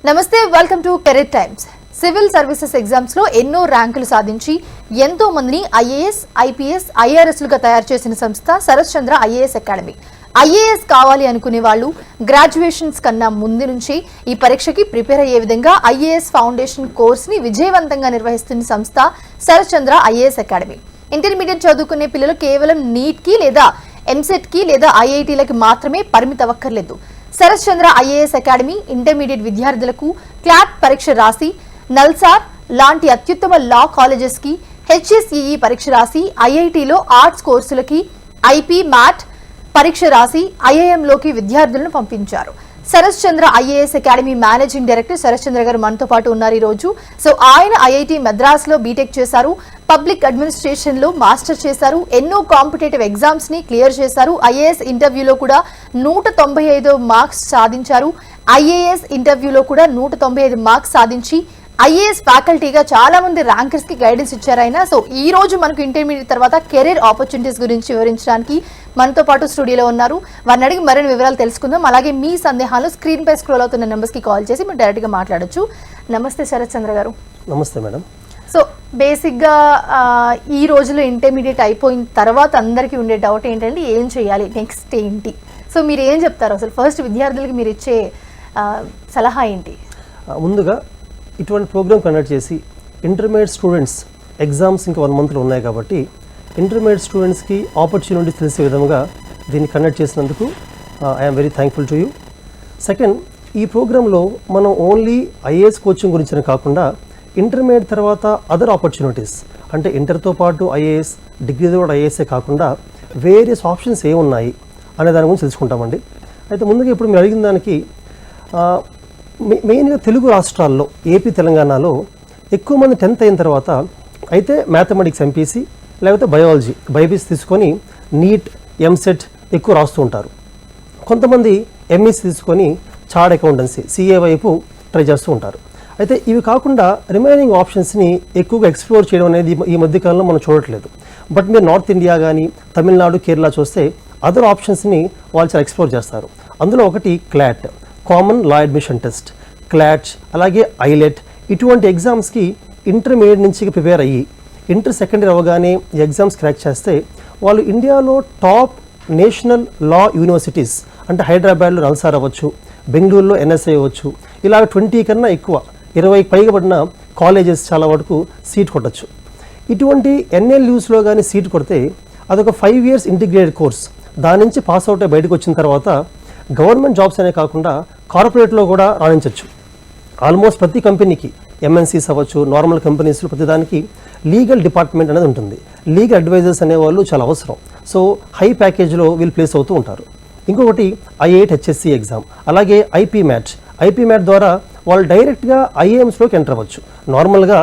నమస్తే, welcome to career times. Civil services exams లో ఎన్నో ర్యాంకులు సాధించి ఎంతో మందిని ఐఏఎస్, ఐపీఎస్, ఐఆర్ఎస్లుగా తయారు చేసిన సంస్థ Sarath Chandra IAS academy. IAS కావాలి అనుకునే వాళ్ళు గ్రాడ్యుయేషన్స్ కన్నా ముందు నుంచి ఈ పరీక్షకి ప్రిపేర్ అయ్యే విధంగా ఐఏఎస్ ఫౌండేషన్ కోర్స్ ని విజయవంతంగా నిర్వహిస్తున్న సంస్థ Sarath Chandra IAS academy. Intermediate చదువుకునే పిల్లలు కేవలం నీట్ కి లేదా ఎంసెట్ కి లేదా ఐఐటీలకి మాత్రమే పరిమితి అవ్వక్కర్లేదు. Sarath Chandra IAS academy intermediate విద్యార్థులకు క్లాట్ పరీక్ష రాసి నల్సార్ లాంటి అత్యుత్తమ లా కాలేజెస్ కి, హెచ్ఎస్ఈఈ పరీక్ష రాసి ఐఐటీలో ఆర్ట్స్ కోర్సులకి, ఐపీ మ్యాట్ పరీక్ష రాసి ఐఐఎంలోకి విద్యార్థులను పంపించారు. Sharath Chandra IAS academy managing director Sharath Chandra garu మనతో పాటు ఉన్నారు ఈ రోజు. సో ఆయన ఐఐటి మద్రాస్ లో బీటెక్ చేశారు, పబ్లిక్ అడ్మినిస్ట్రేషన్ లో మాస్టర్ చేశారు, ఎన్నో కాంపిటేటివ్ ఎగ్జామ్స్ ని క్లియర్ చేశారు. ఐఏఎస్ ఇంటర్వ్యూలో కూడా 195 మార్క్స్ సాధించారు. ఐఏఎస్ ఇంటర్వ్యూలో కూడా 195 మార్క్స్ సాధించి ఐఏఎస్ ఫ్యాకల్టీగా చాలా మంది ర్యాంకర్స్ కి గైడెన్స్ ఇచ్చారు ఆయన. సో ఈ రోజు మనకు ఇంటర్మీడియట్ తర్వాత కెరీర్ ఆపర్చునిటీస్ గురించి వివరించడానికి మనతో పాటు స్టూడియోలో ఉన్నారు. వారిని అడిగి మరిన్ని వివరాలు తెలుసుకుందాం. అలాగే మీ సందేహాలు స్క్రీన్ పై స్క్రోల్ అవుతున్న నెంబర్స్ కి కాల్ చేసి మీరు డైరెక్ట్ గా మాట్లాడొచ్చు. నమస్తే శరత్ చంద్ర గారు. నమస్తే మేడం. సో బేసిక్గా ఈ రోజులో ఇంటర్మీడియట్ అయిపోయిన తర్వాత అందరికీ ఉండే డౌట్ ఏంటంటే ఏం చేయాలి, నెక్స్ట్ ఏంటి? సో మీరు ఏం చెప్తారు అసలు? ఫస్ట్ విద్యార్థులకి మీరు ఇచ్చే సలహా ఏంటి? ముందుగా ఇటువంటి ప్రోగ్రామ్ కండక్ట్ చేసి ఇంటర్మీడియట్ స్టూడెంట్స్ ఎగ్జామ్స్ ఇంకా 1 మంత్లో ఉన్నాయి కాబట్టి ఇంటర్మీడియట్ స్టూడెంట్స్కి ఆపర్చునిటీస్ తెలిసే విధంగా దీన్ని కండక్ట్ చేసినందుకు I'm very thankful to you. Second, ఈ ప్రోగ్రాంలో మనం ఓన్లీ ఐఏఎస్ కోచింగ్ గురించి కాకుండా ఇంటర్మీడియట్ తర్వాత అదర్ ఆపర్చునిటీస్ అంటే ఇంటర్తో పాటు ఐఏఎస్, డిగ్రీతో కూడా ఐఏఎస్ఏ కాకుండా వేరియస్ ఆప్షన్స్ ఏమున్నాయి అనే దాని గురించి తెలుసుకుంటామండి. అయితే ముందుగా ఇప్పుడు మీరు అడిగిన దానికి మెయిన్గా తెలుగు రాష్ట్రాల్లో ఏపీ, తెలంగాణలో ఎక్కువ మంది 10th అయిన తర్వాత అయితే మ్యాథమెటిక్స్ ఎంపీసీ లేకపోతే బయాలజీ బైపీసీ తీసుకొని నీట్, ఎంసెట్ ఎక్కువ రాస్తూ ఉంటారు. కొంతమంది ఎంఈసీ తీసుకొని చార్ట్ అకౌంటెన్సీ, సిఏ వైపు ట్రై చేస్తూ ఉంటారు. అయితే ఇవి కాకుండా రిమైనింగ్ ఆప్షన్స్ని ఎక్కువగా ఎక్స్ప్లోర్ చేయడం అనేది ఈ మధ్యకాలంలో మనం చూడట్లేదు. బట్ మీరు నార్త్ ఇండియా కానీ తమిళనాడు, కేరళ చూస్తే అదర్ ఆప్షన్స్ని వాళ్ళు చాలా ఎక్స్ప్లోర్ చేస్తారు. అందులో ఒకటి క్లాట్, కామన్ లా అడ్మిషన్ టెస్ట్, క్లాట్, అలాగే ఐలెట్. ఇటువంటి ఎగ్జామ్స్కి ఇంటర్మీడియట్ నుంచి ప్రిపేర్ అయ్యి ఇంటర్ సెకండరీ అవ్వగానే ఈ ఎగ్జామ్స్ క్రాక్ చేస్తే వాళ్ళు ఇండియాలో టాప్ నేషనల్ లా యూనివర్సిటీస్ అంటే హైదరాబాద్లో నల్సార్ అవ్వచ్చు, బెంగళూరులో ఎన్ఎస్ఐ అవ్వచ్చు, ఇలా 20 కన్నా ఎక్కువ 20 పైగా పడిన కాలేజెస్ చాలా వరకు సీట్ కొట్టచ్చు. ఇటువంటి ఎన్ఎల్యూస్లో కానీ సీట్ కొడితే అదొక 5 years ఇంటిగ్రేటెడ్ కోర్స్. దాని నుంచి పాస్ అవుట్ అయి బయటకు వచ్చిన తర్వాత గవర్నమెంట్ జాబ్స్ అనే కాకుండా కార్పొరేట్లో కూడా రాణించవచ్చు. ఆల్మోస్ట్ ప్రతి కంపెనీకి, ఎంఎన్సీస్ అవ్వచ్చు, నార్మల్ కంపెనీస్లో ప్రతిదానికి లీగల్ డిపార్ట్మెంట్ అనేది ఉంటుంది. లీగల్ అడ్వైజర్స్ అనేవాళ్ళు చాలా అవసరం. సో హై ప్యాకేజ్లో వీళ్ళు ప్లేస్ అవుతూ ఉంటారు. ఇంకొకటి ఐఐటి హెచ్ఎస్సి ఎగ్జామ్, అలాగే ఐపీ మ్యాట్ ద్వారా వాళ్ళు డైరెక్ట్గా ఐఏఎమ్స్లోకి ఎంటర్ అవ్వచ్చు. నార్మల్గా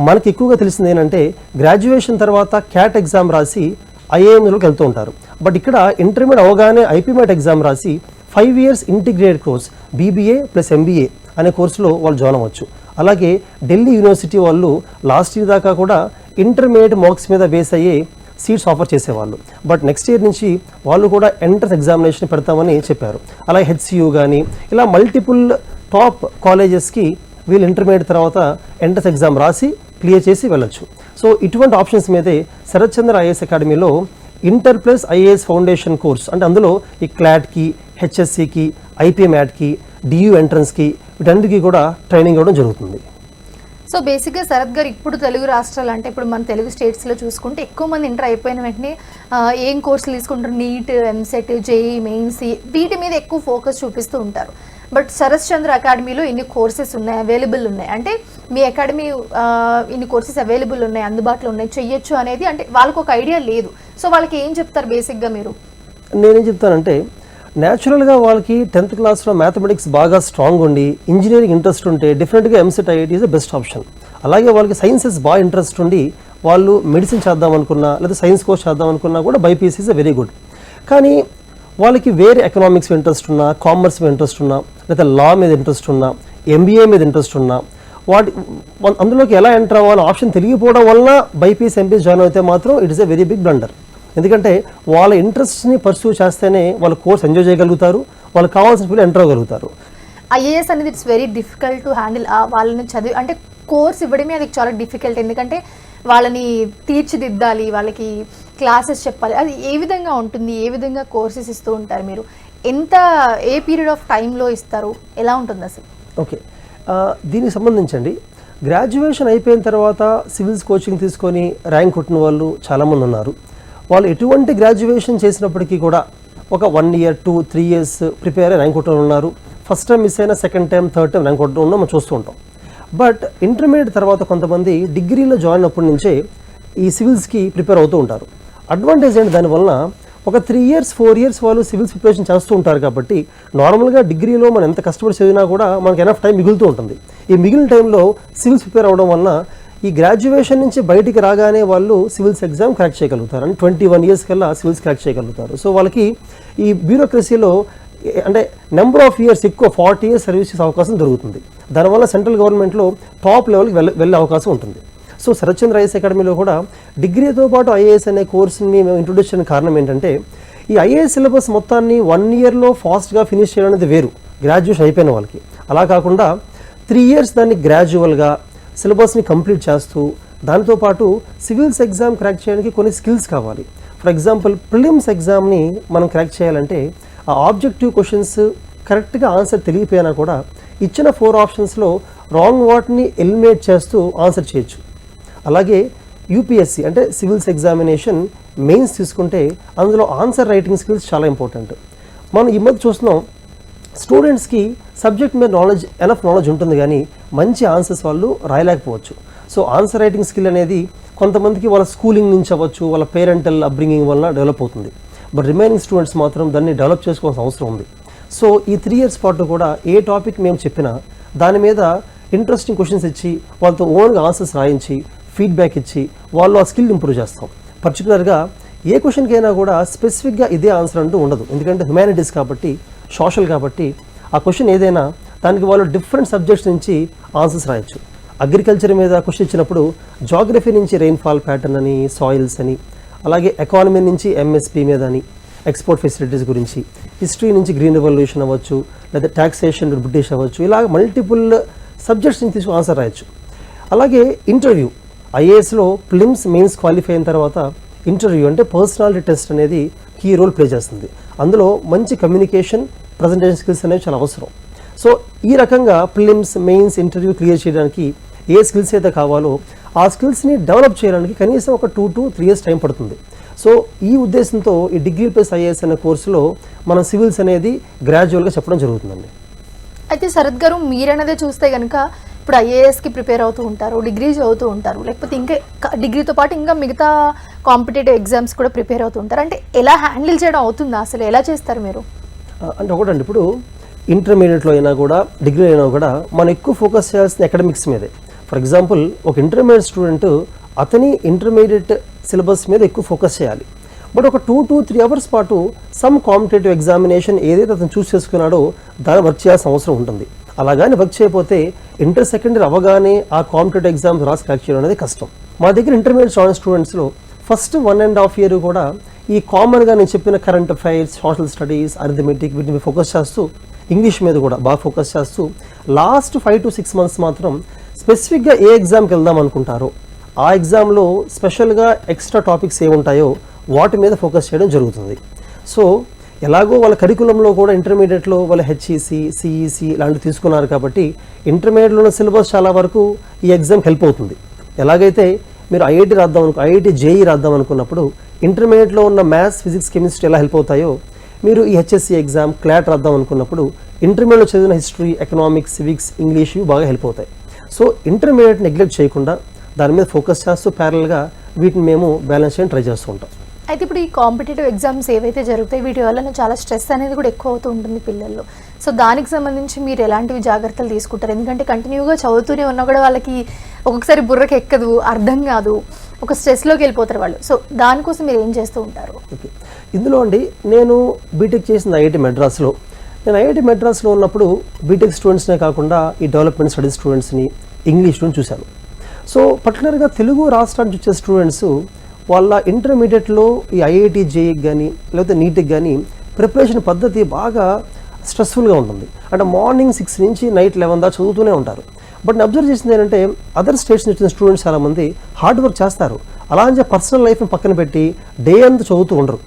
మనకి ఎక్కువగా తెలిసింది ఏంటంటే గ్రాడ్యుయేషన్ తర్వాత క్యాట్ ఎగ్జామ్ రాసి ఐఏఎంలోకి వెళ్తూ ఉంటారు. బట్ ఇక్కడ ఇంటర్మీడియట్ అవగానే ఐపీ మ్యాట్ ఎగ్జామ్ రాసి 5 years integrated course BBA plus MBA అనే కోర్సులో వాళ్ళు జాయిన్ అవ్వచ్చు. అలాగే ఢిల్లీ యూనివర్సిటీ వాళ్ళు లాస్ట్ ఇయర్ దాకా కూడా ఇంటర్మీడియట్ మార్క్స్ మీద బేస్ అయ్యే సీట్స్ ఆఫర్ చేసేవాళ్ళు. బట్ నెక్స్ట్ ఇయర్ నుంచి వాళ్ళు కూడా ఎంట్రన్స్ ఎగ్జామినేషన్ పెడతామని చెప్పారు. అలాగే హెచ్సియు కానీ ఇలా మల్టిపుల్ టాప్ కాలేజెస్కి వీళ్ళు ఇంటర్మీడియట్ తర్వాత ఎంట్రన్స్ ఎగ్జామ్ రాసి క్లియర్ చేసి వెళ్ళొచ్చు. సో ఇటువంటి ఆప్షన్స్ మీదే శరత్ చంద్ర ఐఏఎస్ అకాడమీలో inter plus IAS foundation course అంటే అందులో ఈ క్లాట్కి, హెచ్ఎస్సికి, ఐపీ మ్యాట్కి, డియూ ఎంట్రన్స్కి వీటన్నిటికీ కూడా ట్రైనింగ్ ఇవ్వడం జరుగుతుంది. సో బేసిక్గా శరత్ గారు ఇప్పుడు తెలుగు రాష్ట్రాలు అంటే ఇప్పుడు మన తెలుగు స్టేట్స్లో చూసుకుంటే ఎక్కువ మంది ఇంటర్ అయిపోయిన వెంటనే ఏం కోర్సులు తీసుకుంటారు, నీట్, ఎంసెట్, జేఈ మెయిన్స్ వీటి మీద ఎక్కువ ఫోకస్ చూపిస్తూ ఉంటారు. బట్ శరత్ చంద్ర అకాడమీలో ఇన్ని కోర్సెస్ ఉన్నాయి, అవైలబుల్ ఉన్నాయి, అంటే మీ అకాడమీ ఇన్ని కోర్సెస్ అవైలబుల్ ఉన్నాయి, అందుబాటులో ఉన్నాయి, చెయ్యొచ్చు అనేది అంటే వాళ్ళకు ఒక ఐడియా లేదు. సో వాళ్ళకి ఏం చెప్తారు బేసిక్గా మీరు? నేనేం చెప్తానంటే న్యాచురల్గా వాళ్ళకి 10th క్లాస్లో మ్యాథమెటిక్స్ బాగా స్ట్రాంగ్ ఉండి ఇంజనీరింగ్ ఇంట్రెస్ట్ ఉంటే డెఫినెట్గా EAMCET IIT is the best option. అలాగే వాళ్ళకి సైన్సెస్ బాగా ఇంట్రెస్ట్ ఉండి వాళ్ళు మెడిసిన్ చేద్దాం అనుకున్నా లేదా సైన్స్ కోర్స్ చేద్దాం అనుకున్నా కూడా బైపీసీ ఈజ్ వెరీ గుడ్. కానీ వాళ్ళకి వేరే ఎకనామిక్స్ మీద ఇంట్రెస్ట్ ఉన్నా, కామర్స్ మీద ఇంట్రెస్ట్ ఉన్నా, లేదా లా మీద ఇంట్రెస్ట్ ఉన్నా, ఎంబీఏ మీద ఇంట్రెస్ట్ ఉన్నా అందులోకి ఎలా ఎంటర్ అవ్వాలో ఆప్షన్ తెలియకపోవడం వల్ల బైపీసీ ఎంపీసీ జాయిన్ అయితే మాత్రం it is a very big blunder. ఎందుకంటే వాళ్ళ ఇంట్రెస్ట్ని పర్సూ చేస్తేనే వాళ్ళ కోర్స్ ఎంజాయ్ చేయగలుగుతారు, వాళ్ళకి కావాల్సిన ఫీల్డ్ ఎంటర్ అవ్వగలుగుతారు. ఐఏఎస్ అనేది it's very difficult to handle. వాళ్ళని చదివి అంటే కోర్స్ ఇవ్వడమే అది చాలా డిఫికల్ట్, ఎందుకంటే వాళ్ళని తీర్చిదిద్దాలి, వాళ్ళకి క్లాసెస్ చెప్పాలి. అది ఏ విధంగా ఉంటుంది, ఏ విధంగా కోర్సెస్ ఇస్తూ ఉంటారు మీరు, ఏ పీరియడ్ ఆఫ్ టైంలో ఇస్తారు, ఎలా ఉంటుంది అసలు? ఓకే, దీనికి సంబంధించండి గ్రాడ్యుయేషన్ అయిపోయిన తర్వాత సివిల్స్ కోచింగ్ తీసుకొని ర్యాంక్ కొట్టిన వాళ్ళు చాలామంది ఉన్నారు. వాళ్ళు ఎటువంటి గ్రాడ్యుయేషన్ చేసినప్పటికీ కూడా ఒక 1 year 2-3 years ప్రిపేర్ అయ్యి ర్యాంక్ కొట్టడం ఉన్నారు. ఫస్ట్ టైం మిస్ అయినా second time third time rank కొట్టడం మనం చూస్తూ ఉంటాం. బట్ ఇంటర్మీడియట్ తర్వాత కొంతమంది డిగ్రీలో జాయిన్ అప్పటి నుంచే ఈ సివిల్స్కి ప్రిపేర్ అవుతూ ఉంటారు. అడ్వాంటేజ్ ఏంటి దానివల్ల, ఒక 3 years 4 years వాళ్ళు సివిల్స్ ప్రిపరేషన్ చేస్తూ ఉంటారు కాబట్టి నార్మల్గా డిగ్రీలో మనం ఎంత కష్టపడి చదివినా కూడా మనకి ఎనఫ్ టైం మిగులుతూ ఉంటుంది. ఈ మిగిలిన టైంలో సివిల్స్ ప్రిపేర్ అవ్వడం వలన ఈ గ్రాడ్యుయేషన్ నుంచి బయటికి రాగానే వాళ్ళు సివిల్స్ ఎగ్జామ్ క్రాక్ చేయగలుగుతారు. అంటే 21 years కల్లా సివిల్స్ క్రాక్ చేయగలుగుతారు. సో వాళ్ళకి ఈ బ్యూరోక్రసీలో అంటే నెంబర్ ఆఫ్ ఇయర్స్ ఎక్కువ 40 years సర్వీస్ చేసే అవకాశం దొరుకుతుంది. దానివల్ల సెంట్రల్ గవర్నమెంట్లో టాప్ లెవెల్కి వెళ్ళే అవకాశం ఉంటుంది. సో శరత్ చంద్ర ఐఏఎస్ అకాడమీలో కూడా డిగ్రీతో పాటు ఐఏఎస్ అనే కోర్సుని మేము ఇంట్రొడ్యూస్ చేయడానికి కారణం ఏంటంటే, ఈ ఐఏఎస్ సిలబస్ మొత్తాన్ని 1 yearలో ఫాస్ట్గా ఫినిష్ చేయడం అనేది వేరు గ్రాడ్యుయేషన్ అయిపోయిన వాళ్ళకి. అలా కాకుండా 3 years దాన్ని గ్రాడ్యువల్గా సిలబస్ని కంప్లీట్ చేస్తూ దాంతోపాటు సివిల్స్ ఎగ్జామ్ క్రాక్ చేయడానికి కొన్ని స్కిల్స్ కావాలి. ఫర్ ఎగ్జాంపుల్ ప్రిలిమ్స్ ఎగ్జామ్ని మనం క్రాక్ చేయాలంటే ఆ ఆబ్జెక్టివ్ క్వశ్చన్స్ కరెక్ట్గా ఆన్సర్ తెలియపోయినా కూడా ఇచ్చిన 4 optionsలో రాంగ్ వాటిని ఎలిమినేట్ చేస్తూ ఆన్సర్ చేయొచ్చు. అలాగే యూపీఎస్సీ అంటే సివిల్స్ ఎగ్జామినేషన్ మెయిన్స్ తీసుకుంటే అందులో ఆన్సర్ రైటింగ్ స్కిల్స్ చాలా ఇంపార్టెంట్. మనం ఈ మధ్య చూస్తున్నాం స్టూడెంట్స్కి సబ్జెక్ట్ మీద ఎనఫ్ నాలెడ్జ్ ఉంటుంది కానీ మంచి ఆన్సర్స్ వాళ్ళు రాయలేకపోవచ్చు. సో ఆన్సర్ రైటింగ్ స్కిల్ అనేది కొంతమందికి వాళ్ళ స్కూలింగ్ నుంచి అవ్వచ్చు, వాళ్ళ పేరెంటల్ అప్బ్రింగింగ్ వలన డెవలప్ అవుతుంది. బట్ రిమైనింగ్ స్టూడెంట్స్ మాత్రం దాన్ని డెవలప్ చేసుకోవాల్సిన అవసరం ఉంది. సో ఈ 3 years పాటు కూడా ఏ టాపిక్ మేము చెప్పినా దాని మీద ఇంట్రెస్టింగ్ క్వశ్చన్స్ ఇచ్చి వాళ్ళతో ఓన్గా ఆన్సర్స్ రాయించి ఫీడ్బ్యాక్ ఇచ్చి వాళ్ళు ఆ స్కిల్ ఇంప్రూవ్ చేస్తాం. పర్టికులర్గా ఏ క్వశ్చన్కైనా కూడా స్పెసిఫిక్గా ఇదే ఆన్సర్ అంటూ ఉండదు. ఎందుకంటే హ్యుమానిటీస్ కాబట్టి, సోషల్ కాబట్టి ఆ క్వశ్చన్ ఏదైనా దానికి వాళ్ళు డిఫరెంట్ సబ్జెక్ట్స్ నుంచి ఆన్సర్స్ రాయొచ్చు. అగ్రికల్చర్ మీద క్వశ్చన్ ఇచ్చినప్పుడు జాగ్రఫీ నుంచి రెయిన్ఫాల్ ప్యాటర్న్ అని, సాయిల్స్ అని, అలాగే ఎకానమీ నుంచి ఎంఎస్పీ మీద అని, ఎక్స్పోర్ట్ ఫెసిలిటీస్ గురించి, హిస్టరీ నుంచి గ్రీన్ రెవల్యూషన్ అవ్వచ్చు, లేదా ట్యాక్సేషన్ బ్రిటిష్ అవ్వచ్చు, ఇలా మల్టిపుల్ సబ్జెక్ట్స్ నుంచి తీసుకుని ఆన్సర్ రాయొచ్చు. అలాగే ఇంటర్వ్యూ ఐఏఎస్లో ప్రిలిమ్స్ మెయిన్స్ క్వాలిఫై అయిన తర్వాత ఇంటర్వ్యూ అంటే పర్సనాలిటీ టెస్ట్ అనేది కీ రోల్ ప్లే చేస్తుంది. అందులో మంచి కమ్యూనికేషన్, ప్రజెంటేషన్ స్కిల్స్ అనేవి చాలా అవసరం. సో ఈ రకంగా ప్రిలిమ్స్ మెయిన్స్ ఇంటర్వ్యూ క్లియర్ చేయడానికి ఏ స్కిల్స్ అయితే కావాలో ఆ స్కిల్స్ని డెవలప్ చేయడానికి కనీసం ఒక 2 to 3 years టైం పడుతుంది. సో ఈ ఉద్దేశంతో ఈ డిగ్రీ ప్లస్ ఐఏఎస్ అనే కోర్సులో మనం సివిల్స్ అనేది గ్రాడ్యువల్గా చెప్పడం జరుగుతుందండి. అయితే శరత్ గారు, మీరన్నదే చూస్తే కనుక ఇప్పుడు ఐఏఎస్కి ప్రిపేర్ అవుతూ ఉంటారు, డిగ్రీ చదువుతూ ఉంటారు, లేకపోతే ఇంకా డిగ్రీతో పాటు ఇంకా మిగతా కాంపిటేటివ్ ఎగ్జామ్స్ కూడా ప్రిపేర్ అవుతూ ఉంటారు. అంటే ఎలా హ్యాండిల్ చేయడం అవుతుందా, అసలు ఎలా చేస్తారు మీరు? అంటే ఒకటండి, ఇప్పుడు ఇంటర్మీడియట్లో అయినా కూడా డిగ్రీ అయినా కూడా మనం ఎక్కువ ఫోకస్ చేయాల్సిన అకాడమిక్స్ మీదే. ఫర్ ఎగ్జాంపుల్ ఒక ఇంటర్మీడియట్ స్టూడెంట్ అతని ఇంటర్మీడియట్ సిలబస్ మీద ఎక్కువ ఫోకస్ చేయాలి. బట్ ఒక 2 to 3 hours పాటు సమ్ కాంపిటేటివ్ ఎగ్జామినేషన్ ఏదైతే అతను చూస్ చేసుకున్నాడో దాన్ని వర్క్ చేయాల్సిన అవసరం ఉంటుంది. అలాగానే వర్క్ చేయకపోతే ఇంటర్ సెకండరీ అవగానే ఆ కాంపిటేటివ్ ఎగ్జామ్స్ రాసి క్రాక్ చేయడం అనేది కష్టం. మా దగ్గర ఇంటర్మీడియట్ స్టూడెంట్స్లో ఫస్ట్ 1.5 year కూడా ఈ కామన్గా నేను చెప్పిన current affairs, social studies, arithmetic వీటిని ఫోకస్ చేస్తూ ఇంగ్లీష్ మీద కూడా బాగా ఫోకస్ చేస్తూ లాస్ట్ 5 to 6 months మాత్రం స్పెసిఫిక్గా ఏ ఎగ్జామ్కి వెళ్దాం అనుకుంటారో ఆ ఎగ్జామ్లో స్పెషల్గా ఎక్స్ట్రా టాపిక్స్ ఏముంటాయో వాటి మీద ఫోకస్ చేయడం జరుగుతుంది. సో ఎలాగో వాళ్ళ కరికులంలో కూడా ఇంటర్మీడియట్లో వాళ్ళ హెచ్ఈసి, సిఈసి ఇలాంటివి తీసుకున్నారు కాబట్టి ఇంటర్మీడియట్లో ఉన్న సిలబస్ చాలా వరకు ఈ ఎగ్జామ్కి హెల్ప్ అవుతుంది. ఎలాగైతే మీరు ఐఐటి జేఈ రాద్దాం అనుకున్నప్పుడు ఇంటర్మీడియట్లో ఉన్న మ్యాథ్స్, ఫిజిక్స్, కెమిస్ట్రీ ఎలా హెల్ప్ అవుతాయో మీరు ఈ హెచ్ఎస్సి ఎగ్జామ్, క్లాట్ రాద్దాం అనుకున్నప్పుడు ఇంటర్మీడియట్లో చదివిన హిస్టరీ, ఎకనామిక్స్, సివిక్స్, ఇంగ్లీష్ బాగా హెల్ప్ అవుతాయి. సో ఇంటర్మీడియట్ నెగ్లెక్ట్ చేయకుండా దాని మీద ఫోకస్ చేస్తూ ప్యారల్గా వీటిని మేము బ్యాలెన్స్ చేయడం ట్రై చేస్తూ ఉంటాం. అయితే ఇప్పుడు ఈ కాంపిటేటివ్ ఎగ్జామ్స్ ఏవైతే జరుగుతాయి వీటి వల్ల చాలా స్ట్రెస్ అనేది కూడా ఎక్కువ అవుతూ ఉంటుంది పిల్లల్లో. సో దానికి సంబంధించి మీరు ఎలాంటివి జాగ్రత్తలు తీసుకుంటారు? ఎందుకంటే కంటిన్యూగా చదువుతూనే ఉన్నా కూడా వాళ్ళకి ఒక్కొక్కసారి బుర్రకి ఎక్కదు, అర్థం కాదు, ఒక స్ట్రెస్లోకి వెళ్ళిపోతారు వాళ్ళు. సో దానికోసం మీరు ఏం చేస్తూ ఉంటారు? ఓకే, ఇందులో అండి నేను బీటెక్ చేసిన ఐఐటి మెడ్రాస్లో. నేను ఐఐటి మెడ్రాస్లో ఉన్నప్పుడు బీటెక్ స్టూడెంట్స్నే కాకుండా ఈ డెవలప్మెంట్ స్టడీస్ స్టూడెంట్స్ని, ఇంగ్లీష్ స్టూడెంట్స్ చూశాను. సో పర్టికులర్గా తెలుగు రాష్ట్రానికి వచ్చే స్టూడెంట్స్ వాళ్ళ ఇంటర్మీడియట్లో ఈ ఐఐటి జేఈకి కానీ లేకపోతే నీట్కి కానీ ప్రిపరేషన్ పద్ధతి బాగా స్ట్రెస్ఫుల్గా ఉంటుంది. అంటే మార్నింగ్ 6 నుంచి నైట్ 11 దాకా చదువుతూనే ఉంటారు. బట్ నేను అబ్జర్వ్ చేసింది ఏంటంటే అదర్ స్టేట్స్ నుంచి వచ్చిన స్టూడెంట్స్ చాలామంది హార్డ్ వర్క్ చేస్తారు. అలా అని చెప్పి పర్సనల్ లైఫ్ని పక్కన పెట్టి డే అంతా చదువుతూ ఉండరు.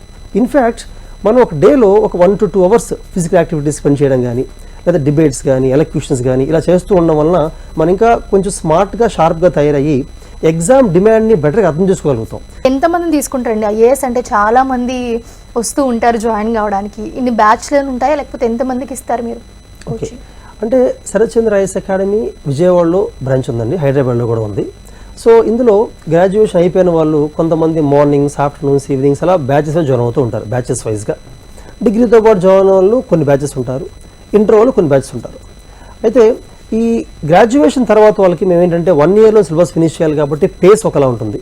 ఇన్ఫ్యాక్ట్ మనం ఒక డేలో ఒక 1 to 2 hours physical activities spend చేయడం కానీ, లేదా డిబేట్స్ కానీ, ఎలక్యూషన్స్ కానీ ఇలా చేస్తూ ఉండడం వలన మనం ఇంకా కొంచెం స్మార్ట్గా, షార్ప్గా తయారయ్యి ఎగ్జామ్ డిమాండ్ని బెటర్గా అర్థం చేసుకోగలుగుతాం. ఎంతమందిని తీసుకుంటారండి? ఐఏఎస్ అంటే చాలా మంది వస్తూ ఉంటారు జాయిన్ కావడానికి. ఇన్ని బ్యాచ్లు ఉంటాయా, లేకపోతే ఎంతమందికి ఇస్తారు మీరు? ఓకే, అంటే శరత్ చంద్ర ఐఏఎస్ అకాడమీ విజయవాడలో బ్రాంచ్ ఉందండి, హైదరాబాద్లో కూడా ఉంది. సో ఇందులో గ్రాడ్యుయేషన్ అయిపోయిన వాళ్ళు కొంతమంది మార్నింగ్స్, ఆఫ్టర్నూన్స్, ఈవినింగ్స్ అలా బ్యాచెస్లో జాయిన్ అవుతూ ఉంటారు, బ్యాచెస్ వైజ్గా. డిగ్రీతో పాటు జాయిన్ వాళ్ళు కొన్ని బ్యాచెస్ ఉంటారు, ఇంటర్ వాళ్ళు కొన్ని బ్యాచెస్ ఉంటారు. అయితే ఈ గ్రాడ్యుయేషన్ తర్వాత వాళ్ళకి మేము ఏంటంటే 1 yearలో సిలబస్ ఫినిష్ చేయాలి కాబట్టి పేస్ ఒకలా ఉంటుంది.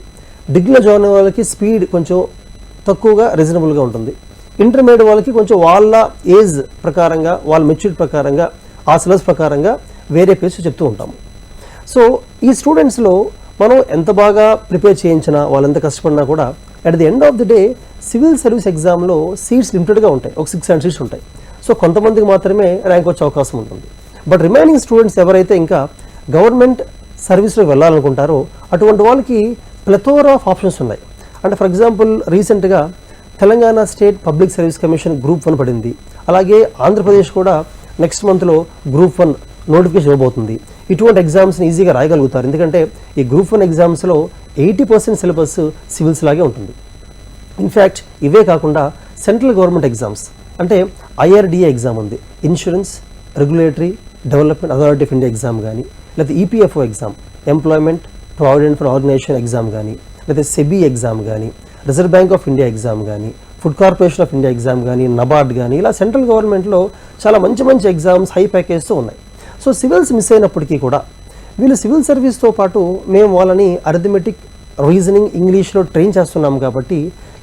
డిగ్రీలో జాయిన్ అయ్యే వాళ్ళకి స్పీడ్ కొంచెం తక్కువగా, రీజనబుల్గా ఉంటుంది. ఇంటర్మీడియట్ వాళ్ళకి కొంచెం వాళ్ళ ఏజ్ ప్రకారంగా, వాళ్ళ మెచ్యూరిటీ ప్రకారంగా, ఆ సిలబస్ ప్రకారంగా వేరే పేస్ చెప్తూ ఉంటాము. సో ఈ స్టూడెంట్స్లో మనం ఎంత బాగా ప్రిపేర్ చేయించినా, వాళ్ళు ఎంత కష్టపడినా కూడా at the end of the day civil service ఎగ్జామ్లో సీట్స్ లిమిటెడ్గా ఉంటాయి, ఒక 600 సీట్స్ ఉంటాయి. సో కొంతమందికి మాత్రమే ర్యాంక్ వచ్చే అవకాశం ఉంటుంది. బట్ రిమైనింగ్ స్టూడెంట్స్ ఎవరైతే ఇంకా గవర్నమెంట్ సర్వీస్లోకి వెళ్ళాలనుకుంటారో అటువంటి వాళ్ళకి ప్లెథోరా ఆఫ్ ఆప్షన్స్ ఉన్నాయి. అంటే ఫర్ ఎగ్జాంపుల్ రీసెంట్గా Telangana state public service commission Group 1 పడింది. అలాగే ఆంధ్రప్రదేశ్ కూడా నెక్స్ట్ మంత్లో Group 1 నోటిఫికేషన్ ఇవ్వబోతుంది. ఇటువంటి ఎగ్జామ్స్ని ఈజీగా రాయగలుగుతారు. ఎందుకంటే ఈ Group 1 ఎగ్జామ్స్లో 80% సిలబస్ సివిల్స్ లాగే ఉంటుంది. ఇన్ఫ్యాక్ట్ ఇవే కాకుండా సెంట్రల్ గవర్నమెంట్ ఎగ్జామ్స్ అంటే IRDA ఎగ్జామ్ ఉంది, insurance regulatory development authority of India exam కానీ, లేదా EPFO exam, employment provident for organisation exam కానీ, లేదా SEBI ఎగ్జామ్ కానీ, reserve bank of India exam కానీ, food corporation of India exam కానీ, NABARD కానీ, ఇలా సెంట్రల్ గవర్నమెంట్లో చాలా మంచి మంచి ఎగ్జామ్స్ హై ప్యాకేజ్తో ఉన్నాయి. సో సివిల్స్ మిస్ అయినప్పటికీ కూడా వీళ్ళు సివిల్ సర్వీస్తో పాటు మేము వాళ్ళని అరిథమెటిక్, రీజనింగ్, ఇంగ్లీష్లో ట్రైన్ చేస్తున్నాం కాబట్టి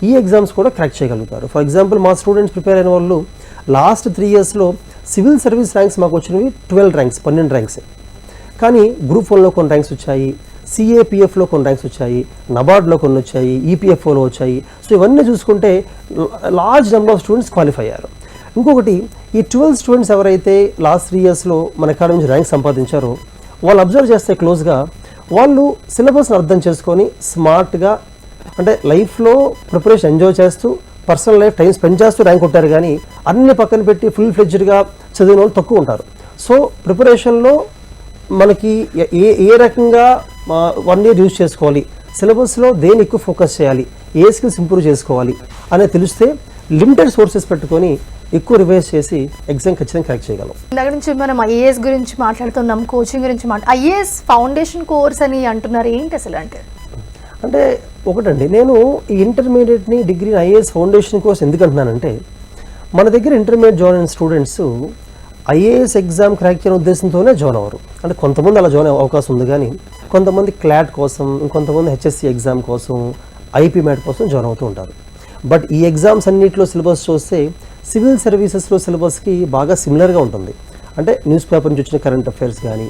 ఈ ఎగ్జామ్స్ కూడా క్రాక్ చేయగలుగుతారు. ఫర్ ఎగ్జాంపుల్ మా స్టూడెంట్స్ ప్రిపేర్ అయిన వాళ్ళు లాస్ట్ 3 yearsలో సివిల్ సర్వీస్ ర్యాంక్స్ మాకు వచ్చినవి 12 ర్యాంక్స్, 12 ర్యాంక్స్. కానీ Group 1లో కొన్ని ర్యాంక్స్ వచ్చాయి, CAPFలో కొన్ని ర్యాంక్స్ వచ్చాయి, నబార్డ్లో కొన్ని వచ్చాయి, EPFOలో వచ్చాయి. సో ఇవన్నీ చూసుకుంటే large number of students qualify అయ్యారు. ఇంకొకటి, ఈ 12 స్టూడెంట్స్ ఎవరైతే లాస్ట్ 3 yearsలో మన అకాడమీ నుంచి ర్యాంక్ సంపాదించారో వాళ్ళు అబ్జర్వ్ చేస్తే క్లోజ్గా వాళ్ళు సిలబస్ని అర్థం చేసుకొని స్మార్ట్గా, అంటే లైఫ్లో ప్రిపరేషన్ ఎంజాయ్ చేస్తూ, పర్సనల్ లైఫ్ టైం స్పెండ్ చేస్తూ ర్యాంక్ కొట్టారు. కానీ అన్ని పక్కన పెట్టి ఫుల్ ఫ్లెడ్జ్డ్గా చదివిన వాళ్ళు తక్కువ ఉంటారు. సో ప్రిపరేషన్లో మనకి ఏ రకంగా 1 year యూజ్ చేసుకోవాలి, సిలబస్లో దేని ఎక్కువ ఫోకస్ చేయాలి, ఏ స్కిల్స్ ఇంప్రూవ్ చేసుకోవాలి అనేది తెలిస్తే లిమిటెడ్ సోర్సెస్ పెట్టుకొని ఎక్కువ రివైజ్ చేసి ఎగ్జామ్ ఖచ్చితంగా క్రాక్ చేయగలం. దగ్గర నుంచి మనం ఐఏఎస్ గురించి మాట్లాడుతున్నాం, కోచింగ్ గురించి ఐఏఎస్ ఫౌండేషన్ కోర్స్ అని అంటున్నారు, ఏంటి అసలు? అంటే ఒకటండి, నేను ఈ ఇంటర్మీడియట్ని, డిగ్రీ, ఐఏఎస్ ఫౌండేషన్ కోర్స్ ఎందుకు అంటున్నానంటే మన దగ్గర ఇంటర్మీడియట్ జాయిన్ అయిన స్టూడెంట్స్ ఐఏఎస్ ఎగ్జామ్ క్రాక్ చేయని ఉద్దేశంతోనే జాయిన్ అవ్వరు. అంటే కొంతమంది అలా జాయిన్ అయ్యే అవకాశం ఉంది, కానీ కొంతమంది క్లాట్ కోసం, ఇంకొంతమంది HSC ఎగ్జామ్ కోసం, IP మ్యాట్ కోసం జాయిన్ అవుతూ ఉంటారు. బట్ ఈ ఎగ్జామ్స్ అన్నింటిలో సిలబస్ చూస్తే సివిల్ సర్వీసెస్లో సిలబస్కి బాగా సిమిలర్గా ఉంటుంది. అంటే న్యూస్ పేపర్ నుంచి వచ్చిన కరెంట్ అఫైర్స్ కానీ,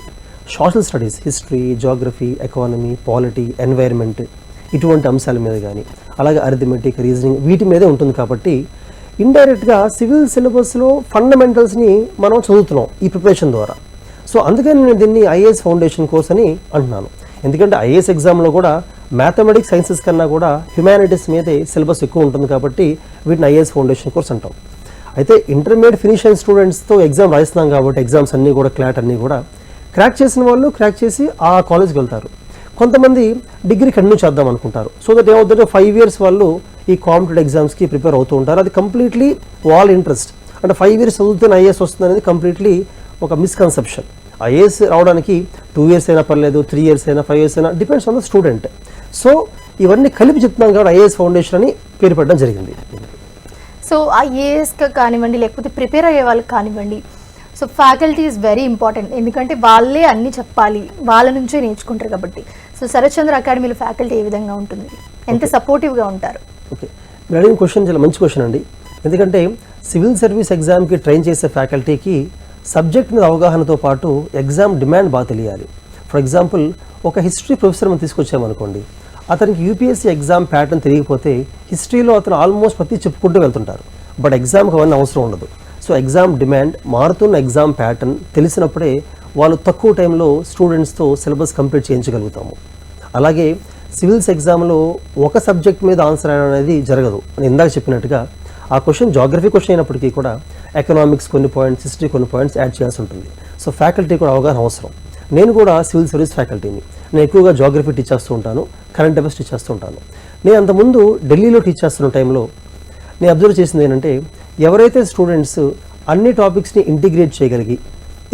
social studies, history, geography, economy, polity, environment, ఇటువంటి అంశాల మీద కానీ, అలాగే అరిథమెటిక్, రీజనింగ్, వీటి మీదే ఉంటుంది. కాబట్టి ఇండైరెక్ట్గా సివిల్ సిలబస్లో ఫండమెంటల్స్ని మనం చదువుతున్నాం ఈ ప్రిపరేషన్ ద్వారా. సో అందుకని నేను దీన్ని ఐఏఎస్ ఫౌండేషన్ కోర్స్ అని అంటున్నాను. ఎందుకంటే ఐఏఎస్ ఎగ్జామ్లో కూడా మ్యాథమెటిక్స్, సైన్సెస్ కన్నా కూడా హ్యుమానిటీస్ మీదే సిలబస్ ఎక్కువ ఉంటుంది. కాబట్టి వీటిని ఐఏఎస్ ఫౌండేషన్ కోర్స్ అంటాం. అయితే ఇంటర్మీడియట్ ఫినిష్ అయిన స్టూడెంట్స్తో ఎగ్జామ్ రాయిస్తున్నాం కాబట్టి ఎగ్జామ్స్ అన్నీ కూడా, క్లాట్ అన్నీ కూడా క్రాక్ చేసిన వాళ్ళు క్రాక్ చేసి ఆ కాలేజ్కి వెళ్తారు. కొంతమంది డిగ్రీ కంటిన్యూ చేద్దాం అనుకుంటారు. సో దట్ ఏమవుతుందంటే 5 years వాళ్ళు ఈ కాంపిటేటివ్ ఎగ్జామ్స్కి ప్రిపేర్ అవుతూ ఉంటారు. అది కంప్లీట్లీ వాళ్ళ ఇంట్రెస్ట్. అంటే 5 years చదివితేనే ఐఏఎస్ వస్తుంది అనేది కంప్లీట్లీ ఒక మిస్కన్సెప్షన్. ఐఏఎస్ రావడానికి 2 years అయినా పర్లేదు, 3 years అయినా, 5 years అయినా, depends on the student. So ఇవన్నీ కలిపి చెప్తున్నాం కాబట్టి ఐఏఎస్ ఫౌండేషన్ అని పేరు పెట్టడం జరిగింది. సో ఐఏఎస్కి కానివ్వండి, లేకపోతే ప్రిపేర్ అయ్యే వాళ్ళకి కానివ్వండి, so faculty is very important. ఎందుకంటే వాళ్ళే అన్నీ చెప్పాలి, వాళ్ళ నుంచే నేర్చుకుంటారు కాబట్టి. సో శరత్ చంద్ర అకాడమీలో ఫ్యాకల్టీ ఏ విధంగా ఉంటుంది, ఎంత సపోర్టివ్గా ఉంటారు? ఓకే, మీరు అడిగిన క్వశ్చన్ చాలా మంచి క్వశ్చన్ అండి. ఎందుకంటే సివిల్ సర్వీస్ ఎగ్జామ్కి ట్రైన్ చేసే ఫ్యాకల్టీకి సబ్జెక్ట్ మీద అవగాహనతో పాటు ఎగ్జామ్ డిమాండ్ బాగా తెలియాలి. ఫర్ ఎగ్జాంపుల్, ఒక హిస్టరీ ప్రొఫెసర్ మనం తీసుకొచ్చామనుకోండి, అతనికి UPSC ఎగ్జామ్ ప్యాటర్న్ తెలియకపోతే హిస్టరీలో అతను ఆల్మోస్ట్ ప్రతి చెప్పుకుంటూ వెళ్తుంటారు. బట్ ఎగ్జామ్కి అవన్నీ అవసరం ఉండదు. సో ఎగ్జామ్ డిమాండ్, మారుతున్న ఎగ్జామ్ ప్యాటర్న్ తెలిసినప్పుడే వాళ్ళు తక్కువ టైంలో స్టూడెంట్స్తో సిలబస్ కంప్లీట్ చేయించగలుగుతాము. అలాగే సివిల్స్ ఎగ్జామ్లో ఒక సబ్జెక్ట్ మీద ఆన్సర్ అనేది జరగదు. నేను ఇందాక చెప్పినట్టుగా ఆ క్వశ్చన్ జాగ్రఫీ క్వశ్చన్ అయినప్పటికీ కూడా ఎకనామిక్స్ కొన్ని పాయింట్స్, హిస్టరీ కొన్ని పాయింట్స్ యాడ్ చేయాల్సి ఉంటుంది. సో ఫ్యాకల్టీ కూడా అవగాహన అవసరం. నేను కూడా సివిల్ సర్వీస్ ఫ్యాకల్టీని. నేను ఎక్కువగా జాగ్రఫీ టీచ్ చేస్తూ ఉంటాను, కరెంట్ అఫైర్స్ టీచ్ చేస్తూ ఉంటాను. నేను అంతకుముందు ఢిల్లీలో టీచ్ చేస్తున్న టైంలో నేను అబ్జర్వ్ చేసింది ఏంటంటే, ఎవరైతే స్టూడెంట్స్ అన్ని టాపిక్స్ని ఇంటిగ్రేట్ చేయగలిగి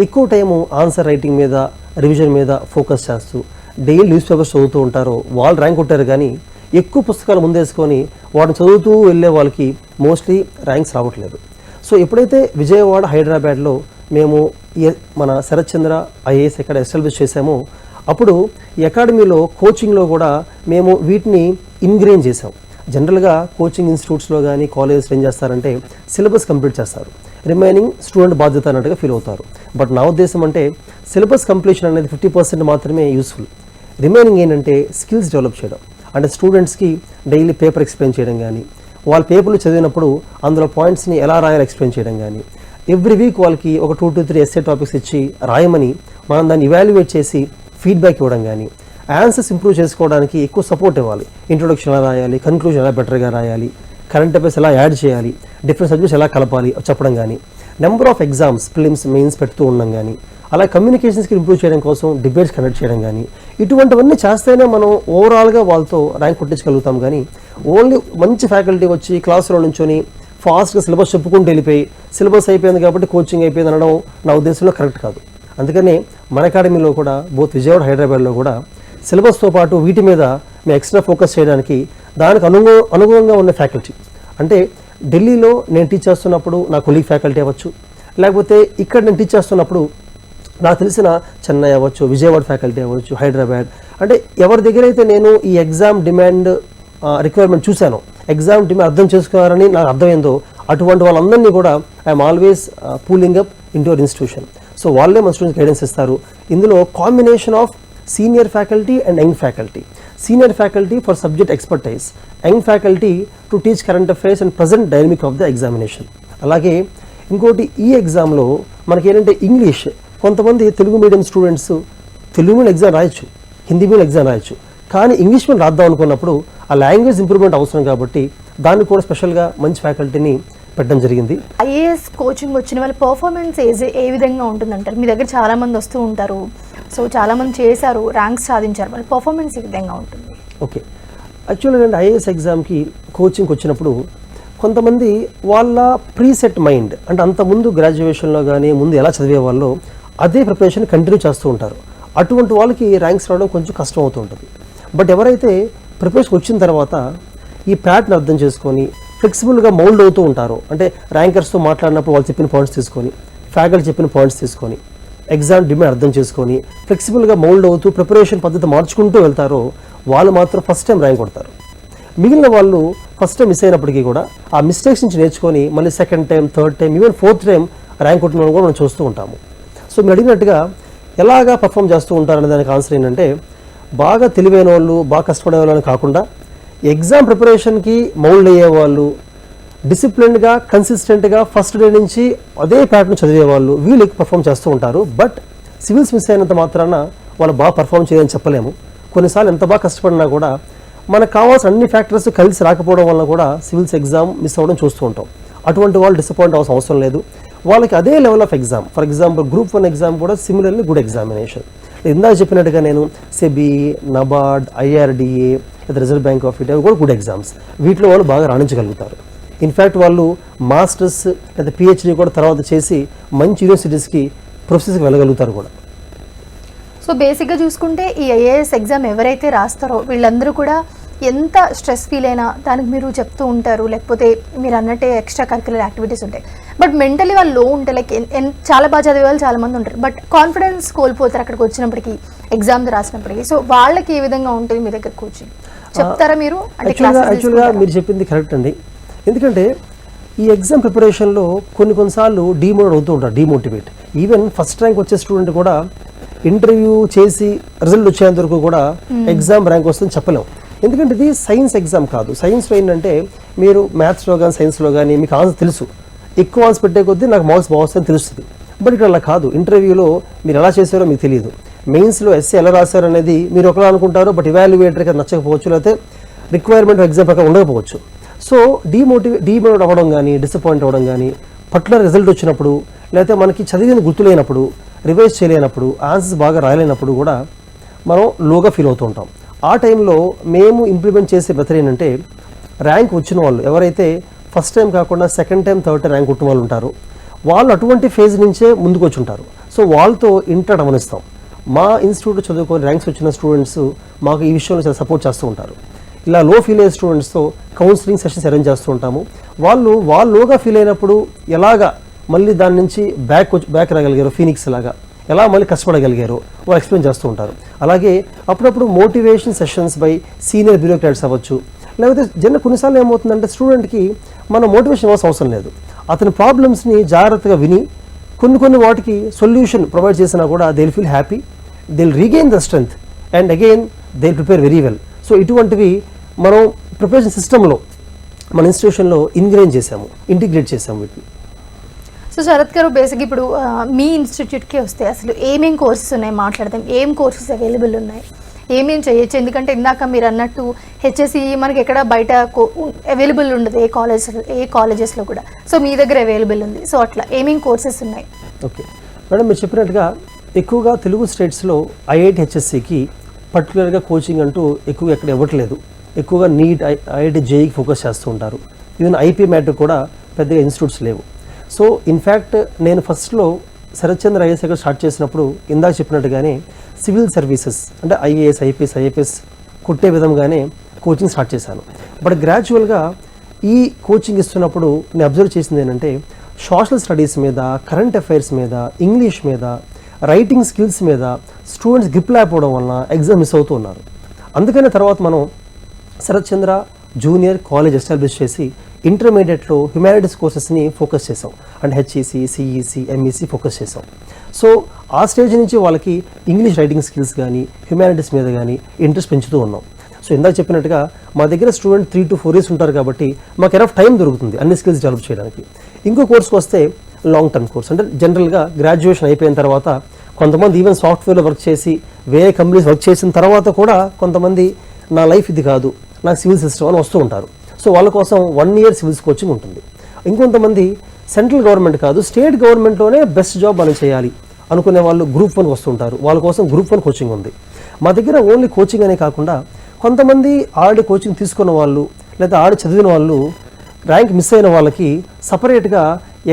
ఎక్కువ టైము ఆన్సర్ రైటింగ్ మీద, రివిజన్ మీద ఫోకస్ చేస్తూ డైలీ న్యూస్ పేపర్స్ చదువుతూ ఉంటారో వాళ్ళు ర్యాంక్ కొట్టారు. కానీ ఎక్కువ పుస్తకాలు ముందేసుకొని వాటిని చదువుతూ వెళ్ళే వాళ్ళకి మోస్ట్లీ ర్యాంక్స్ రావట్లేదు. సో ఎప్పుడైతే విజయవాడ, హైదరాబాద్లో మేము మన శరత్ చంద్ర ఐఏఎస్ ఇక్కడ ఎస్టాబ్లిష్ చేసామో అప్పుడు ఈ అకాడమీలో కోచింగ్లో కూడా మేము వీటిని ఇన్గ్రెయిన్ చేసాం. జనరల్గా కోచింగ్ ఇన్స్టిట్యూట్స్లో కానీ కాలేజెస్ ఏం చేస్తారంటే సిలబస్ కంప్లీట్ చేస్తారు, రిమైనింగ్ స్టూడెంట్ బాధ్యత అన్నట్టుగా ఫీల్ అవుతారు. బట్ నా ఉద్దేశం అంటే సిలబస్ కంప్లీషన్ అనేది 50% మాత్రమే యూస్ఫుల్. రిమైనింగ్ ఏంటంటే స్కిల్స్ డెవలప్ చేయడం. అంటే స్టూడెంట్స్కి డైలీ పేపర్ ఎక్స్ప్లెయిన్ చేయడం కానీ, వాళ్ళ పేపర్లు చదివినప్పుడు అందులో పాయింట్స్ని ఎలా రాయాలో ఎక్స్ప్లెయిన్ చేయడం కానీ, ఎవ్రీ వీక్ వాళ్ళకి ఒక 2 to 3 ఎస్సే టాపిక్స్ ఇచ్చి రాయమని మనం దాన్ని ఇవాల్యుయేట్ చేసి ఫీడ్బ్యాక్ ఇవ్వడం కానీ, ఆన్సర్స్ ఇంప్రూవ్ చేసుకోవడానికి ఎక్కువ సపోర్ట్ ఇవ్వాలి. ఇంట్రొడక్షన్ ఎలా రాయాలి, కన్క్లూజన్ ఎలా బెటర్గా రాయాలి, కరెంట్ అఫైర్స్ ఎలా యాడ్ చేయాలి, డిఫరెంట్ సబ్జెక్ట్స్ ఎలా కలపాలి చెప్పడం కానీ, number of exams prelims mains పెడుతూ ఉండడం కానీ, అలా కమ్యూనికేషన్స్కి ఇంప్రూవ్ చేయడం కోసం డిబేట్స్ కండక్ట్ చేయడం కానీ, ఇటువంటివన్నీ చేస్తేనే మనం ఓవరాల్గా వాళ్ళతో ర్యాంక్ కొట్టించగలుగుతాం. కానీ ఓన్లీ మంచి ఫ్యాకల్టీ వచ్చి క్లాసులో నుంచొని ఫాస్ట్గా సిలబస్ చెప్పుకుంటూ వెళ్ళిపోయి సిలబస్ అయిపోయింది కాబట్టి కోచింగ్ అయిపోయింది అనడం నా ఉద్దేశంలో కరెక్ట్ కాదు. అందుకనే మన అకాడమీలో కూడా బోత్ విజయవాడ, హైదరాబాద్లో కూడా సిలబస్తో పాటు వీటి మీద మేము ఎక్స్ట్రా ఫోకస్ చేయడానికి దానికి అనుగుణంగా ఉన్న ఫ్యాకల్టీ, అంటే ఢిల్లీలో నేను టీచ్ చేస్తున్నప్పుడు నా కొలీగ్ ఫ్యాకల్టీ అవ్వచ్చు, లేకపోతే ఇక్కడ నేను టీచ్ చేస్తున్నప్పుడు నాకు తెలిసిన చెన్నై అవ్వచ్చు, విజయవాడ ఫ్యాకల్టీ అవ్వచ్చు, హైదరాబాద్, అంటే ఎవరి దగ్గర అయితే నేను ఈ ఎగ్జామ్ డిమాండ్ రిక్వైర్మెంట్ చూశానో, ఎగ్జామ్ డిమాండ్ అర్థం చేసుకోవాలని నాకు అర్థమైందో అటువంటి వాళ్ళందరినీ కూడా I'm always pooling up in your institution. So వాళ్ళే మన స్టూడెంట్స్ గైడెన్స్ ఇస్తారు. ఇందులో combination of senior faculty and young faculty. Senior faculty for subject expertise, young faculty to teach current affairs and present dynamic of the examination. అలాగే ఇంకోటి, ఈ ఎగ్జామ్లో మనకి ఏంటంటే ఇంగ్లీష్, కొంతమంది Telugu medium students Telugu medium exam రాయొచ్చు, హిందీ మీడియం ఎగ్జామ్ రాయొచ్చు, కానీ ఇంగ్లీష్ మీడియం రాద్దాం అనుకున్నప్పుడు ఆ లాంగ్వేజ్ ఇంప్రూవ్మెంట్ అవసరం కాబట్టి దాన్ని కూడా స్పెషల్గా మంచి ఫ్యాకల్టీని పెట్టడం జరిగింది. ఐఏఎస్ కోచింగ్ వచ్చిన వాళ్ళ పర్ఫార్మెన్స్ ఏ విధంగా ఉంటుందంటారు? మీ దగ్గర చాలామంది వస్తూ ఉంటారు, సో చాలామంది చేశారు, ర్యాంక్స్ సాధించారు, వాళ్ళ పర్ఫార్మెన్స్ ఏ విధంగా ఉంటుంది? ఓకే, యాక్చువల్గా అంటే ఐఏఎస్ ఎగ్జామ్కి కోచింగ్కి వచ్చినప్పుడు కొంతమంది వాళ్ళ ప్రీసెట్ మైండ్, అంటే అంతకుముందు గ్రాడ్యుయేషన్లో కానీ ముందు ఎలా చదివే వాళ్ళు అదే ప్రిపరేషన్ కంటిన్యూ చేస్తూ ఉంటారు. అటువంటి వాళ్ళకి ర్యాంక్స్ రావడం కొంచెం కష్టం అవుతూ ఉంటుంది. బట్ ఎవరైతే ప్రిపరేషన్ వచ్చిన తర్వాత ఈ ప్యాటర్న్ అర్థం చేసుకొని ఫ్లెక్సిబుల్గా మౌల్డ్ అవుతూ ఉంటారో, అంటే ర్యాంకర్స్తో మాట్లాడినప్పుడు వాళ్ళు చెప్పిన పాయింట్స్ తీసుకొని, ఫ్యాకల్టీ చెప్పిన పాయింట్స్ తీసుకొని, ఎగ్జామ్ డిమాండ్ అర్థం చేసుకొని ఫ్లెక్సిబుల్గా మౌల్డ్ అవుతూ ప్రిపరేషన్ పద్ధతి మార్చుకుంటూ వెళ్తారో వాళ్ళు మాత్రం ఫస్ట్ టైం ర్యాంక్ కొడతారు. మిగిలిన వాళ్ళు ఫస్ట్ టైం మిస్ అయినప్పటికీ కూడా ఆ మిస్టేక్స్ నుంచి నేర్చుకొని మళ్ళీ second time, third time, even fourth time rank కొట్టిన కూడా మనం చూస్తూ ఉంటాము. సో మీరు అడిగినట్టుగా ఎలాగా పర్ఫామ్ చేస్తూ ఉంటారనే దానికి ఆన్సర్ ఏంటంటే, బాగా తెలివైన వాళ్ళు, బాగా కష్టపడే వాళ్ళని కాకుండా ఎగ్జామ్ ప్రిపరేషన్కి మౌల్డ్ అయ్యే వాళ్ళు, డిసిప్లిన్డ్గా కన్సిస్టెంట్గా ఫస్ట్ డే నుంచి అదే ప్యాటర్న్ చదివే వాళ్ళు, వీళ్ళు ఎక్కువ పర్ఫామ్ చేస్తూ ఉంటారు. బట్ సివిల్స్ మిస్ అయినంత మాత్రాన వాళ్ళు బాగా పర్ఫామ్ చేయాలని చెప్పలేము. కొన్నిసార్లు ఎంత బాగా కష్టపడినా కూడా మనకు కావాల్సిన అన్ని ఫ్యాక్టర్స్ కలిసి రాకపోవడం వల్ల కూడా సివిల్స్ ఎగ్జామ్ మిస్ అవ్వడం చూస్తూ ఉంటాం. అటువంటి వాళ్ళు డిసప్పాయింట్ అవ్వాల్సిన అవసరం లేదు. వాళ్ళకి అదే level of exam, for example group 1 exam కూడా సిమిలర్లీ గుడ్ ఎగ్జామినేషన్. ఇందాక చెప్పినట్టుగా నేను సెబీ, నబార్డ్, ఐఆర్డిఏ లేదా రిజర్వ్ బ్యాంక్ ఆఫ్ ఇండియా కూడా గుడ్ ఎగ్జామ్స్, వీటిలో వాళ్ళు బాగా రాణించగలుగుతారు. ఇన్ఫ్యాక్ట్ వాళ్ళు మాస్టర్స్ లేదా పిహెచ్డీ కూడా తర్వాత చేసి మంచి యూనివర్సిటీస్కి ప్రొఫెసర్స్కి వెళ్ళగలుగుతారు కూడా. సో బేసిక్గా చూసుకుంటే ఈ ఐఏఎస్ ఎగ్జామ్ ఎవరైతే రాస్తారో వీళ్ళందరూ కూడా ఎంత స్ట్రెస్ ఫీల్ అయినా దానికి మీరు చెప్తూ ఉంటారు, లేకపోతే మీరు అన్నట్టే ఎక్స్ట్రా కరిక్యులర్ యాక్టివిటీస్ ఉంటాయి. బట్ మెంటలీ వాళ్ళు లో ఉంటే, లైక్ చాలా బాగా చదివే వాళ్ళు చాలామంది ఉంటారు, బట్ కాన్ఫిడెన్స్ కోల్పోతారు అక్కడికి వచ్చినప్పటికీ, ఎగ్జామ్ రాసినప్పటికీ. సో వాళ్ళకి ఏ విధంగా ఉంటుంది మీ దగ్గర కోచింగ్ చెప్తారా మీరు? యాక్చువల్గా మీరు చెప్పింది కరెక్ట్ అండి. ఎందుకంటే ఈ ఎగ్జామ్ ప్రిపరేషన్లో కొన్నిసార్లు డీమోటివేట్ అవుతూ ఉంటారు, డీమోటివేట్. ఈవెన్ ఫస్ట్ ర్యాంక్ వచ్చే స్టూడెంట్ కూడా ఇంటర్వ్యూ చేసి రిజల్ట్ వచ్చేంత వరకు కూడా ఎగ్జామ్ ర్యాంక్ వస్తుందని చెప్పలేము. ఎందుకంటే ఇది సైన్స్ ఎగ్జామ్ కాదు. సైన్స్లో ఏంటంటే మీరు మ్యాథ్స్లో కానీ సైన్స్లో కానీ మీకు ఆన్సర్ తెలుసు, ఎక్కువ మార్క్స్ పెట్టే కొద్దీ నాకు మార్క్స్ బాగుందని తెలుస్తుంది. బట్ ఇక్కడ అలా కాదు. ఇంటర్వ్యూలో మీరు ఎలా చేశారో మీకు తెలియదు. మెయిన్స్లో ఎస్సీ ఎలా రాశారు అనేది మీరు ఒకలా అనుకుంటారు, బట్ ఇవాల్యుయేటర్కి అది నచ్చకపోవచ్చు, లేకపోతే రిక్వైర్మెంట్ ఎగ్జామ్ ప్రకారం ఉండకపోవచ్చు. సో డీమోటివేట్ అవ్వడం కానీ, డిసప్పాయింట్ అవ్వడం కానీ, పర్టికులర్ రిజల్ట్ వచ్చినప్పుడు, లేకపోతే మనకి చదివింది గుర్తులేనప్పుడు, రివైజ్ చేయలేనప్పుడు, ఆన్సర్స్ బాగా రాయలేనప్పుడు కూడా మనం లోగా ఫీల్ అవుతూ ఉంటాం. ఆ టైంలో మేము ఇంప్లిమెంట్ చేసే మెథడ్ ఏంటంటే, ర్యాంక్ వచ్చిన వాళ్ళు ఎవరైతే ఫస్ట్ టైం కాకుండా second time, third time rank కొట్టిన వాళ్ళు ఉంటారు, వాళ్ళు అటువంటి ఫేజ్ నుంచే ముందుకు వచ్చి ఉంటారు. సో వాళ్ళతో ఇంటర్ గమనిస్తాం. మా ఇన్స్టిట్యూట్ చదువుకొని ర్యాంక్స్ వచ్చిన స్టూడెంట్స్ మాకు ఈ విషయంలో చాలా సపోర్ట్ చేస్తూ ఉంటారు. ఇలా లో ఫీల్ అయ్యే స్టూడెంట్స్తో కౌన్సిలింగ్ సెషన్స్ అరేంజ్ చేస్తూ ఉంటాము. వాళ్ళు లోగా ఫీల్ అయినప్పుడు ఎలాగా మళ్ళీ దాని నుంచి బ్యాక్ రాగలిగారు, ఫీనిక్స్ లాగా ఎలా మళ్ళీ కష్టపడగలిగారు వాళ్ళు ఎక్స్ప్లెయిన్ చేస్తూ ఉంటారు. అలాగే అప్పుడప్పుడు motivation sessions by senior bureaucrats అవ్వచ్చు, లేకపోతే కొన్నిసార్లు ఏమవుతుందంటే స్టూడెంట్కి మనం మోటివేషన్ ఇవ్వాల్సిన అవసరం లేదు. అతని ప్రాబ్లమ్స్ని జాగ్రత్తగా విని కొన్ని వాటికి సొల్యూషన్ ప్రొవైడ్ చేసినా కూడా they will feel happy, they will regain the strength and again they will prepare very well. So ఇటువంటివి మనం ప్రిపరేషన్ సిస్టంలో మన ఇన్స్టిట్యూషన్లో ఇంటిగ్రేట్ చేసాము వీటిని. సో శరత్ గారు, బేసిక్ ఇప్పుడు మీ ఇన్స్టిట్యూట్కి వస్తే అసలు ఏమేం కోర్సెస్ ఉన్నాయి మాట్లాడదాం. ఏం కోర్సెస్ అవైలబుల్ ఉన్నాయి, ఏమేం చేయొచ్చు? ఎందుకంటే ఇందాక మీరు అన్నట్టు హెచ్ఎస్సి మనకి ఎక్కడ బయట అవైలబుల్ ఉండదు ఏ కాలేజెస్లో కూడా. సో మీ దగ్గర అవైలబుల్ ఉంది. సో అట్లా ఏమేం కోర్సెస్ ఉన్నాయి? ఓకే మేడం, మీరు చెప్పినట్టుగా ఎక్కువగా తెలుగు స్టేట్స్లో ఐఐటి హెచ్ఎస్సికి పర్టికులర్గా కోచింగ్ అంటూ ఎక్కువగా ఎక్కడ ఇవ్వట్లేదు. ఎక్కువగా నీట్, ఐఐటి జేఈకి ఫోకస్ చేస్తూ ఉంటారు. ఈవెన్ ఐపీ మ్యాట్ కూడా పెద్దగా ఇన్స్టిట్యూట్స్ లేవు. సో ఇన్ఫ్యాక్ట్ నేను ఫస్ట్లో శరత్ చంద్ర ఐఏఎస్ ఇక్కడ స్టార్ట్ చేసినప్పుడు ఇందాక చెప్పినట్టుగానే సివిల్ సర్వీసెస్ అంటే ఐఏఎస్, ఐపీఎస్ కొట్టే విధంగానే కోచింగ్ స్టార్ట్ చేశాను. బట్ గ్రాడ్యువల్గా ఈ కోచింగ్ ఇస్తున్నప్పుడు నేను అబ్జర్వ్ చేసింది ఏంటంటే, సోషల్ స్టడీస్ మీద, కరెంట్ అఫైర్స్ మీద, ఇంగ్లీష్ మీద, రైటింగ్ స్కిల్స్ మీద స్టూడెంట్స్ గ్రిప్ లేకపోవడం వలన ఎగ్జామ్ మిస్ అవుతూ ఉన్నారు. అందుకనే తర్వాత మనం శరత్ చంద్ర జూనియర్ కాలేజ్ ఎస్టాబ్లిష్ చేసి ఇంటర్మీడియట్లో హ్యుమానిటీస్ కోర్సెస్ని ఫోకస్ చేసాం. అంటే హెచ్ఈసి, సిఈసి, ఎంఈసి ఫోకస్ చేసాం. సో ఆ స్టేజ్ నుంచి వాళ్ళకి ఇంగ్లీష్ రైటింగ్ స్కిల్స్ కానీ, హ్యుమానిటీస్ మీద కానీ ఇంట్రెస్ట్ పెంచుతూ ఉన్నాం. సో ఇందాక చెప్పినట్టుగా మా దగ్గర స్టూడెంట్ 3 to 4 years ఉంటారు కాబట్టి మాకు ఎనఫ్ టైం దొరుకుతుంది అన్ని స్కిల్స్ డెవలప్ చేయడానికి. ఇంకో కోర్స్కి వస్తే లాంగ్ టర్మ్ కోర్స్, అంటే జనరల్గా గ్రాడ్యుయేషన్ అయిపోయిన తర్వాత కొంతమంది ఈవెన్ సాఫ్ట్వేర్లో వర్క్ చేసి వేరే కంపెనీస్ వర్క్ చేసిన తర్వాత కూడా కొంతమంది నా లైఫ్ ఇది కాదు, నాకు సివిల్ సిస్టమ్ అని వస్తూ ఉంటారు. సో వాళ్ళ కోసం 1 year సివిల్స్ కోచింగ్ ఉంటుంది. ఇంకొంతమంది సెంట్రల్ గవర్నమెంట్ కాదు, స్టేట్ గవర్నమెంట్లోనే బెస్ట్ జాబ్ మనం చేయాలి అనుకునే వాళ్ళు Group 1 వస్తుంటారు. వాళ్ళ కోసం Group 1 కోచింగ్ ఉంది. మా దగ్గర ఓన్లీ కోచింగ్ అనే కాకుండా కొంతమంది ఆల్రెడీ కోచింగ్ తీసుకున్న వాళ్ళు లేదా ఆల్రెడీ చదివిన వాళ్ళు ర్యాంక్ మిస్ అయిన వాళ్ళకి సపరేట్గా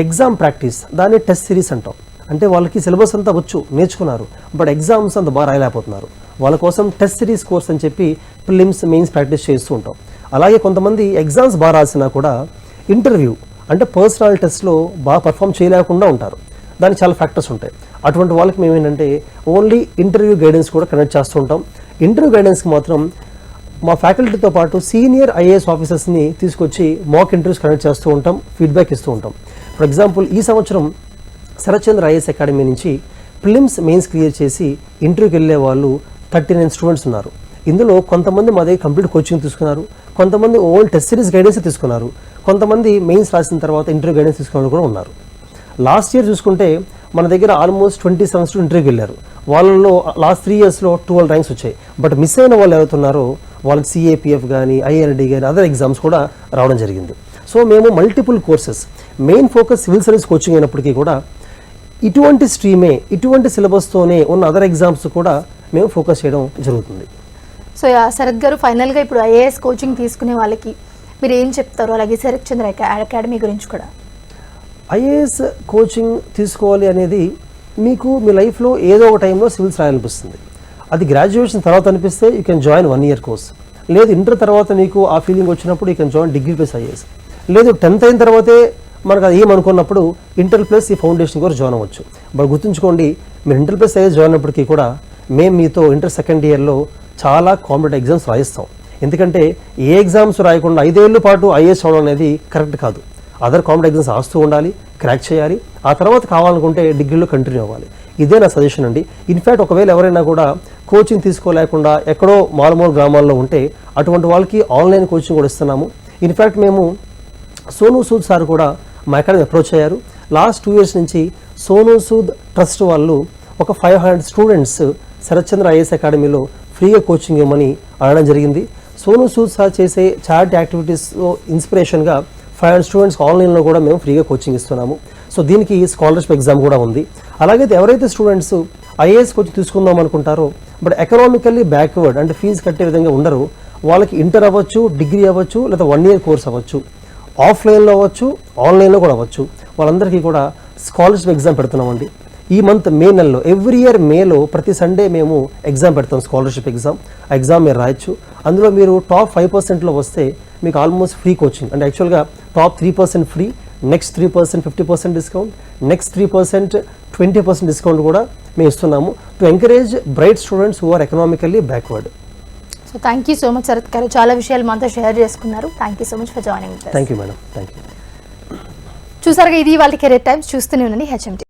ఎగ్జామ్ ప్రాక్టీస్, దాన్ని టెస్ట్ సిరీస్ అంటాం. అంటే వాళ్ళకి సిలబస్ అంతా వచ్చు, నేర్చుకున్నారు, బట్ ఎగ్జామ్స్ అంత బాగా రాయలేకపోతున్నారు. వాళ్ళ కోసం టెస్ట్ సిరీస్ కోర్స్ అని చెప్పి ప్రిలిమ్స్, మెయిన్స్ ప్రాక్టీస్ చేస్తూ ఉంటాం. అలాగే కొంతమంది ఎగ్జామ్స్ బాగా రాసినా కూడా ఇంటర్వ్యూ అంటే పర్సనల్ టెస్ట్లో బాగా పర్ఫామ్ చేయలేకుండా ఉంటారు. దానికి చాలా ఫ్యాక్టర్స్ ఉంటాయి. అటువంటి వాళ్ళకి మేము ఏంటంటే ఓన్లీ ఇంటర్వ్యూ గైడెన్స్ కూడా కండక్ట్ చేస్తూ ఉంటాం. ఇంటర్వ్యూ గైడెన్స్కి మాత్రం మా ఫ్యాకల్టీతో పాటు సీనియర్ ఐఏఎస్ ఆఫీసర్స్ని తీసుకొచ్చి మాక్ ఇంటర్వ్యూస్ కండక్ట్ చేస్తూ ఉంటాం, ఫీడ్బ్యాక్ ఇస్తూ ఉంటాం. ఫర్ ఎగ్జాంపుల్ ఈ సంవత్సరం శరత్ చంద్ర ఐఏఎస్ అకాడమీ నుంచి ప్రిలిమ్స్, మెయిన్స్ క్లియర్ చేసి ఇంటర్వ్యూకి వెళ్ళే వాళ్ళు 39 స్టూడెంట్స్ ఉన్నారు. ఇందులో కొంతమంది మా దగ్గర కంప్లీట్ కోచింగ్ తీసుకున్నారు, కొంతమంది ఓన్లీ టెస్ట్ సిరీస్ గైడెన్స్ తీసుకున్నారు, కొంతమంది మెయిన్స్ రాసిన తర్వాత ఇంటర్వ్యూ గైడెన్స్ తీసుకున్న కూడా ఉన్నారు. లాస్ట్ ఇయర్ చూసుకుంటే మన దగ్గర ఆల్మోస్ట్ 27 స్టూడెంట్స్ ఇంటర్వ్యూకి వెళ్ళారు. వాళ్ళలో లాస్ట్ 3 yearsలో 12 ర్యాంక్స్ వచ్చాయి. బట్ మిస్ అయిన వాళ్ళు ఎవరుతున్నారో వాళ్ళకి సిఏపిఎఫ్ కానీ, ఐఆర్డి కానీ, అదర్ ఎగ్జామ్స్ కూడా రావడం జరిగింది. సో మేము multiple courses, main focus civil service coaching అయినప్పటికీ కూడా ఇటువంటి స్ట్రీమే, ఇటువంటి సిలబస్తోనే ఉన్న అదర్ ఎగ్జామ్స్ కూడా మేము ఫోకస్ చేయడం జరుగుతుంది. సో శరత్ గారు, ఫైనల్గా ఇప్పుడు ఐఏఎస్ కోచింగ్ తీసుకునే వాళ్ళకి మీరు ఏం చెప్తారు? అలాగే శరత్ చంద్ర అకాడమీ గురించి కూడా. ఐఏఎస్ కోచింగ్ తీసుకోవాలి అనేది మీకు మీ లైఫ్లో ఏదో ఒక టైంలో సివిల్స్ రాయాలనిపిస్తుంది. అది గ్రాడ్యుయేషన్ తర్వాత అనిపిస్తే you can join 1 year course. లేదు ఇంటర్ తర్వాత మీకు ఆ ఫీలింగ్ వచ్చినప్పుడు you can join degree plus IAS. లేదు 10th అయిన తర్వాతే మనకు అది ఏమనుకున్నప్పుడు ఇంటర్ ప్లస్ ఈ ఫౌండేషన్ కూడా జాయిన్ అవ్వచ్చు. బట్ గుర్తుంచుకోండి, మీరు ఇంటర్ ప్లస్ ఐఏఎస్ జాయిన్ అయినప్పటికీ కూడా మేము మీతో ఇంటర్ 2nd yearలో చాలా కాంపిటేటివ్ ఎగ్జామ్స్ రాయిస్తాం. ఎందుకంటే ఏ ఎగ్జామ్స్ రాయకుండా 5 ఏళ్ల పాటు ఐఏఎస్ చదవడం అనేది కరెక్ట్ కాదు. అదర్ కాంపిటేటివ్ ఎగ్జామ్స్ రాస్తూ ఉండాలి, క్రాక్ చేయాలి, ఆ తర్వాత కావాలనుకుంటే డిగ్రీలో కంటిన్యూ అవ్వాలి. ఇదే నా సజెషన్ అండి. ఇన్ఫ్యాక్ట్ ఒకవేళ ఎవరైనా కూడా కోచింగ్ తీసుకోలేకుండా ఎక్కడో మారుమూల గ్రామాల్లో ఉంటే అటువంటి వాళ్ళకి ఆన్లైన్ కోచింగ్ కూడా ఇస్తున్నాము. ఇన్ఫ్యాక్ట్ మేము సోను సూద్ సార్ కూడా మా అకాడమీ అప్రోచ్ అయ్యారు. లాస్ట్ 2 years నుంచి సోనూ సూద్ ట్రస్ట్ వాళ్ళు ఒక 500 స్టూడెంట్స్ శరత్ చంద్ర ఐఏఎస్ అకాడమీలో ఫ్రీగా కోచింగ్ ఇవ్వమని అడగడం జరిగింది. సోనూ సూద్ సార్ చేసే చారిటీ యాక్టివిటీస్లో ఇన్స్పిరేషన్గా 500 స్టూడెంట్స్ ఆన్లైన్లో కూడా మేము ఫ్రీగా కోచింగ్ ఇస్తున్నాము. సో దీనికి స్కాలర్షిప్ ఎగ్జామ్ కూడా ఉంది. అలాగే ఎవరైతే స్టూడెంట్స్ ఐఏఎస్ కోచింగ్ తీసుకుందాం అనుకుంటారో బట్ ఎకనామికల్లీ బ్యాక్వర్డ్ అంటే ఫీజు కట్టే విధంగా ఉండరు, వాళ్ళకి ఇంటర్ అవ్వచ్చు, డిగ్రీ అవ్వచ్చు, లేదా 1 year కోర్స్ అవ్వచ్చు, ఆఫ్లైన్లో అవ్వచ్చు, ఆన్లైన్లో కూడా అవ్వచ్చు, వాళ్ళందరికీ కూడా స్కాలర్షిప్ ఎగ్జామ్ పెడుతున్నామండి. ఈ మంత్ మే నెలలో ఎవ్రీ ఇయర్ మేలో ప్రతి సండే మేము ఎగ్జామ్ పెడతాం, స్కాలర్షిప్ ఎగ్జామ్. ఆ ఎగ్జామ్ మీరు రాయొచ్చు. అందులో మీరు టాప్ 5%లో వస్తే మీకు ఆల్మోస్ట్ ఫ్రీ కోచింగ్ అంటే యాక్చువల్గా top 3% free, next 3% 50% discount, next 3% 20% discount కూడా మేము ఇస్తున్నాము to encourage bright students who are economically backward. So thank you so much Sharath గారు, చాలా విషయాలు మాతో షేర్ చేసుకున్నారు. Thank you so much for joining. Thank you madam, thank you. చూసారుగా, ఇది వాళ్ళ కెరీర్ టైమ్స్. చూస్తూనే ఉండండి HMT.